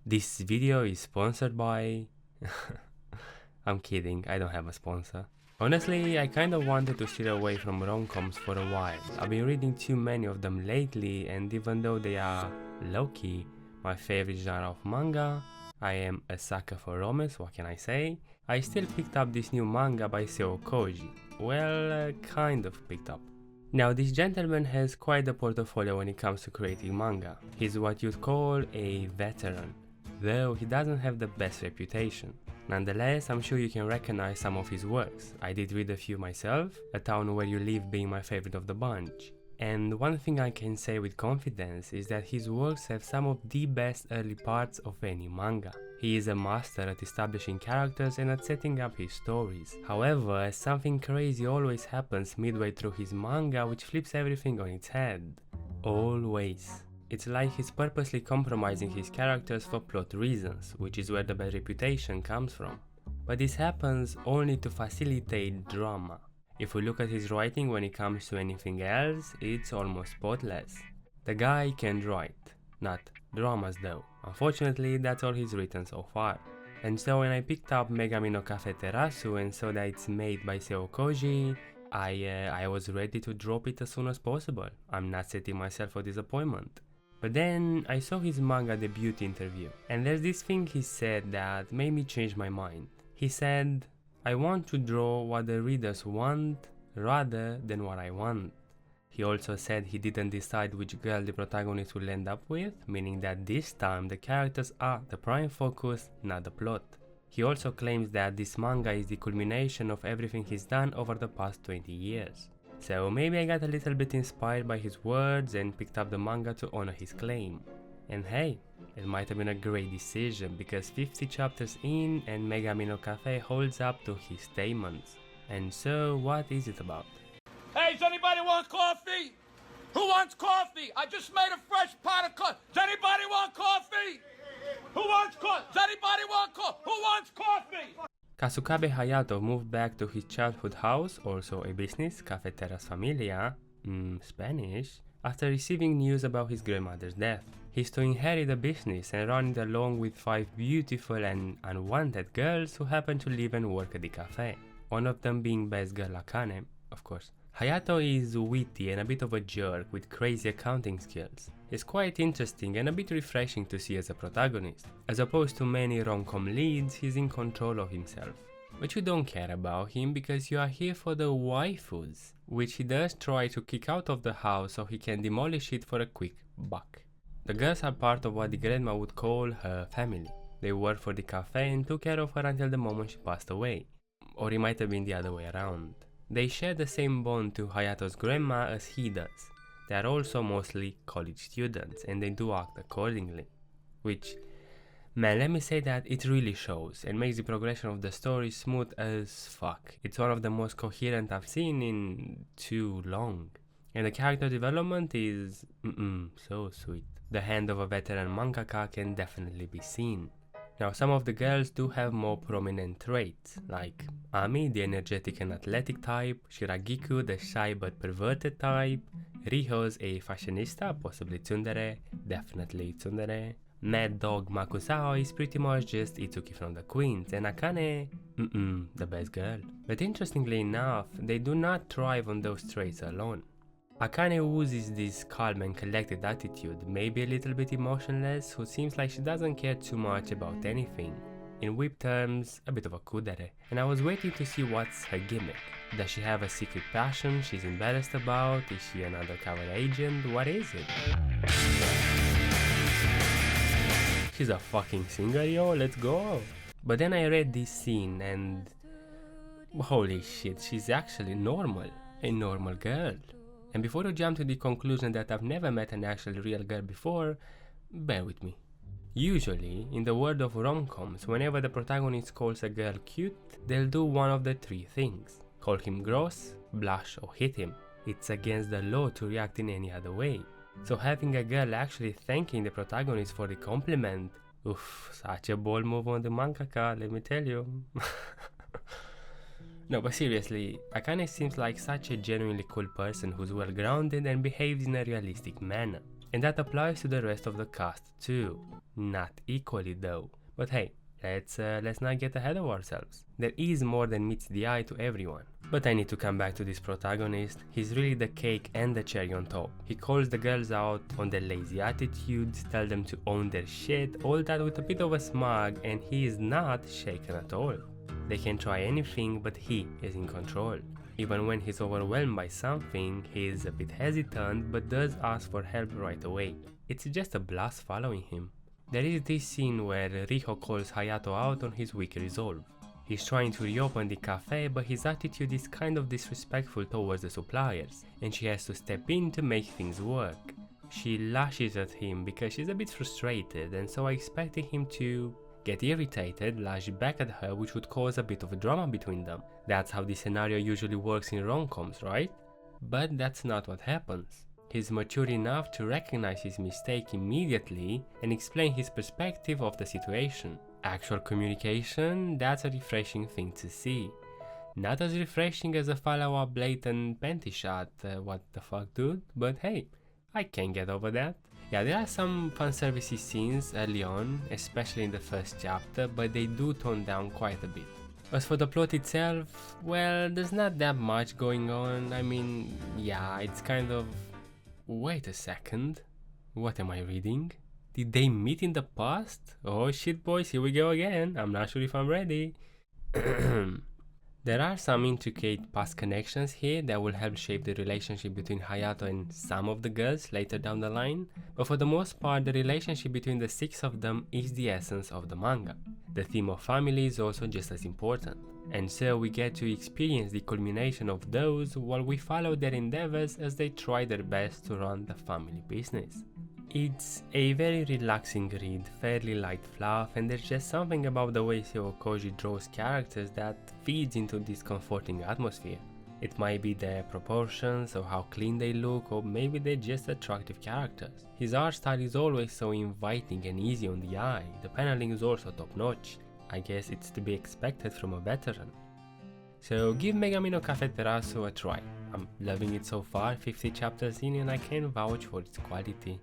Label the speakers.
Speaker 1: This video is sponsored by... I'm kidding, I don't have a sponsor. Honestly, I kinda wanted to steer away from rom-coms for a while. I've been reading too many of them lately, and even though they are low-key my favorite genre of manga, I am a sucker for romance, what can I say? I still picked up this new manga by Seo Kouji. Well, kind of picked up. Now, this gentleman has quite a portfolio when it comes to creating manga. He's what you'd call a veteran, though he doesn't have the best reputation. Nonetheless, I'm sure you can recognize some of his works. I did read a few myself, A Town Where You Live being my favorite of the bunch. And one thing I can say with confidence is that his works have some of the best early parts of any manga. He is a master at establishing characters and at setting up his stories. However, something crazy always happens midway through his manga which flips everything on its head. Always. It's like he's purposely compromising his characters for plot reasons, which is where the bad reputation comes from. But this happens only to facilitate drama. If we look at his writing when it comes to anything else, it's almost spotless. The guy can write, not dramas though. Unfortunately, that's all he's written so far. And so when I picked up Megami no Kafeterasu and saw that it's made by Seo Kouji, I was ready to drop it as soon as possible. I'm not setting myself for disappointment. But then I saw his manga debut interview, and there's this thing he said that made me change my mind. He said, "I want to draw what the readers want rather than what I want." He also said he didn't decide which girl the protagonist will end up with, meaning that this time the characters are the prime focus, not the plot. He also claims that this manga is the culmination of everything he's done over the past 20 years. So maybe I got a little bit inspired by his words and picked up the manga to honor his claim. And hey, it might have been a great decision because 50 chapters in and Megami no Cafe holds up to his statements. And so what is it about?
Speaker 2: Hey, does anybody want coffee? Who wants coffee? I just made a fresh pot of coffee. Does anybody want coffee? Who wants coffee? Does anybody want coffee? Who wants coffee?
Speaker 1: Kasukabe Hayato moved back to his childhood house, also a business, Café Terrace Familia, Spanish, after receiving news about his grandmother's death. He's to inherit the business and run it along with 5 beautiful and unwanted girls who happen to live and work at the cafe, one of them being best girl Akane, of course. Hayato is witty and a bit of a jerk with crazy accounting skills. He's quite interesting and a bit refreshing to see as a protagonist. As opposed to many rom-com leads, he's in control of himself. But you don't care about him because you are here for the waifus, which he does try to kick out of the house so he can demolish it for a quick buck. The girls are part of what the grandma would call her family. They worked for the cafe and took care of her until the moment she passed away. Or it might have been the other way around. They share the same bond to Hayato's grandma as he does. They are also mostly college students and they do act accordingly. Which, man, let me say that it really shows and makes the progression of the story smooth as fuck. It's one of the most coherent I've seen in too long. And the character development is so sweet. The hand of a veteran mangaka can definitely be seen. Now, some of the girls do have more prominent traits, like Ami, the energetic and athletic type, Shiragiku, the shy but perverted type, Riho's a fashionista, possibly tsundere, definitely tsundere, Mad Dog Makusao is pretty much just Itsuki from the Queens, and Akane, the best girl. But interestingly enough, they do not thrive on those traits alone. Akane oozes this calm and collected attitude, maybe a little bit emotionless, who seems like she doesn't care too much about anything. In whip terms, a bit of a kudere. And I was waiting to see what's her gimmick. Does she have a secret passion she's embarrassed about? Is she an undercover agent? What is it? She's a fucking singer, yo, let's go! But then I read this scene and... holy shit, she's actually normal. A normal girl. And before you jump to the conclusion that I've never met an actual real girl before, bear with me. Usually, in the world of rom-coms, whenever the protagonist calls a girl cute, they'll do one of the 3 things. Call him gross, blush or hit him. It's against the law to react in any other way. So having a girl actually thanking the protagonist for the compliment, oof, such a bold move on the mangaka, let me tell you. No, but seriously, Akane seems like such a genuinely cool person who's well grounded and behaves in a realistic manner. And that applies to the rest of the cast too. Not equally though. But hey, let's not get ahead of ourselves. There is more than meets the eye to everyone. But I need to come back to this protagonist. He's really the cake and the cherry on top. He calls the girls out on their lazy attitudes, tells them to own their shit, all that with a bit of a smug, and he is not shaken at all. They can try anything, but he is in control. Even when he's overwhelmed by something, he is a bit hesitant but does ask for help right away. It's just a blast following him. There is this scene where Riho calls Hayato out on his weak resolve. He's trying to reopen the cafe, but his attitude is kind of disrespectful towards the suppliers, and she has to step in to make things work. She lashes at him because she's a bit frustrated, and so I expected him to get irritated, lash back at her, which would cause a bit of a drama between them. That's how the scenario usually works in rom-coms, right? But that's not what happens. He's mature enough to recognize his mistake immediately and explain his perspective of the situation. Actual communication, that's a refreshing thing to see. Not as refreshing as a follow-up blatant panty shot, what the fuck dude, but hey, I can get over that. Yeah, there are some fanservice scenes early on, especially in the first chapter, but they do tone down quite a bit. As for the plot itself, well, there's not that much going on. I mean, yeah, it's kind of... Wait a second, what am I reading? Did they meet in the past? Oh shit boys, here we go again, I'm not sure if I'm ready. There are some intricate past connections here that will help shape the relationship between Hayato and some of the girls later down the line, but for the most part the relationship between the 6 of them is the essence of the manga. The theme of family is also just as important, and so we get to experience the culmination of those while we follow their endeavors as they try their best to run the family business. It's a very relaxing read, fairly light fluff, and there's just something about the way Seo Kouji draws characters that feeds into this comforting atmosphere. It might be their proportions or how clean they look, or maybe they're just attractive characters. His art style is always so inviting and easy on the eye. The paneling is also top notch. I guess it's to be expected from a veteran. So give Megami no Kafeterasu a try. I'm loving it so far, 50 chapters in, and I can vouch for its quality.